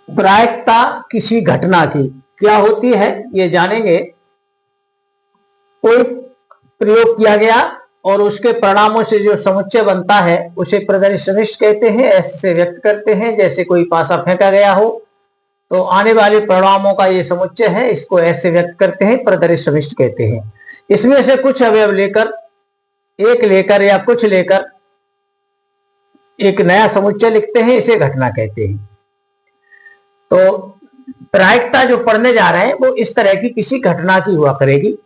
प्रायिकता किसी घटना की क्या होती है ये जानेंगे। कोई प्रयोग किया गया और उसके परिणामों से जो समुच्चय बनता है उसे प्रदर्शित समिष्ट कहते हैं। ऐसे व्यक्त करते हैं जैसे कोई पासा फेंका गया हो तो आने वाले परिणामों का ये समुच्चय है, इसको ऐसे व्यक्त करते हैं, प्रदर्शित समिष्ट कहते हैं। इसमें से कुछ अवयव लेकर, एक लेकर या कुछ लेकर एक नया समुच्चय लिखते हैं, इसे घटना कहते हैं। तो प्रायिकता जो पढ़ने जा रहे हैं वो इस तरह की किसी घटना की हुआ करेगी।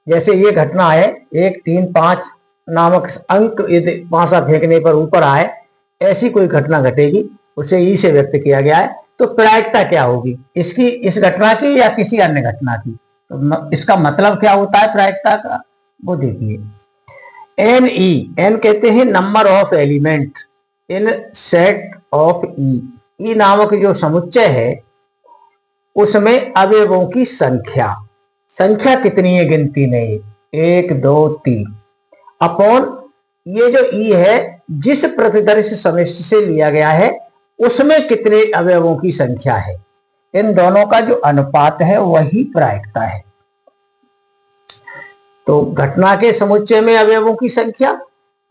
जैसे ये घटना है 1, 3, 5 नामक अंक यदि पासा फेंकने पर ऊपर आए, ऐसी कोई घटना घटेगी, उसे ई से व्यक्त किया गया है। तो प्रायिकता क्या होगी इसकी, इस घटना की या किसी अन्य घटना की? तो इसका मतलब क्या होता है प्रायिकता का, वो देखिए। एन कहते हैं number of element in set of E नामक जो समुच्चय है उसमें अवयवों की संख्या, संख्या कितनी है गिनती नहीं, 1, 2, 3 अपॉन ये जो ई है जिस प्रतिदर्श समिष्टि से लिया गया है उसमें कितने अवयवों की संख्या है, इन दोनों का जो अनुपात है वही प्रायिकता है। तो घटना के समुच्चय में अवयवों की संख्या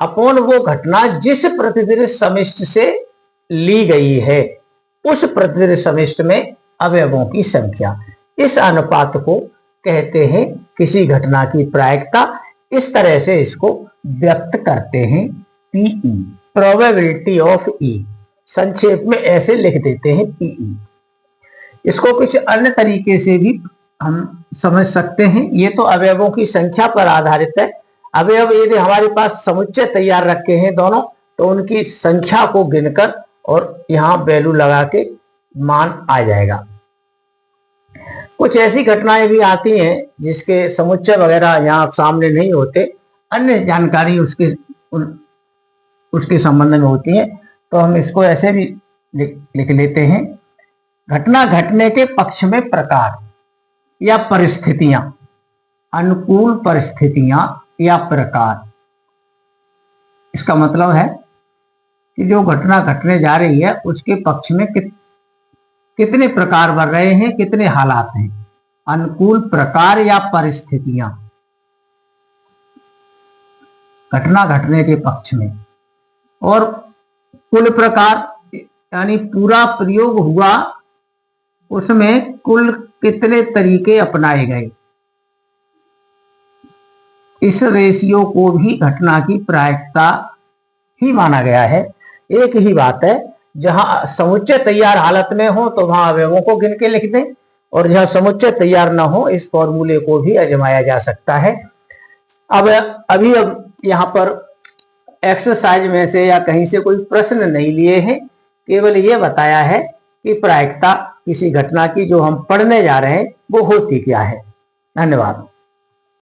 अपॉन वो घटना जिस प्रतिदर्श समिष्टि से ली गई है उस प्रतिदर्श समिष्टि में अवयवों की संख्या, इस अनुपात को कहते हैं किसी घटना की प्रायिकता। इस तरह से इसको व्यक्त करते हैं पीई, प्रोबेबिलिटी ऑफ ई, संक्षेप में ऐसे लिख देते हैं पीई। इसको कुछ अन्य तरीके से भी हम समझ सकते हैं। ये तो अवयवों की संख्या पर आधारित है। अवयव यदि हमारे पास समुच्चय तैयार रखे हैं दोनों, तो उनकी संख्या को गिनकर और यहाँ वैल्यू लगा के मान आ जाएगा। कुछ ऐसी घटनाएं भी आती हैं जिसके समुच्चय वगैरह यहाँ सामने नहीं होते, अन्य जानकारी उसके संबंध में होती है, तो हम इसको ऐसे भी लिख लेते हैं। घटना घटने के पक्ष में प्रकार या परिस्थितियां, अनुकूल परिस्थितियां या प्रकार। इसका मतलब है कि जो घटना घटने जा रही है उसके पक्ष में कितने प्रकार बन रहे हैं, कितने हालात हैं। अनुकूल प्रकार या परिस्थितियां घटना घटने के पक्ष में, और कुल प्रकार यानी पूरा प्रयोग हुआ उसमें कुल कितने तरीके अपनाए गए। इस रेशियो को भी घटना की प्रायिकता ही माना गया है। एक ही बात है, जहां समुच्चय तैयार हालत में हो तो वहां अवयवों को गिन के लिख दें, और जहां समुच्चय तैयार ना हो इस फॉर्मूले को भी आजमाया जा सकता है। अब यहाँ पर एक्सरसाइज में से या कहीं से कोई प्रश्न नहीं लिए हैं, केवल ये बताया है कि प्रायिकता किसी घटना की जो हम पढ़ने जा रहे हैं वो होती क्या है। धन्यवाद।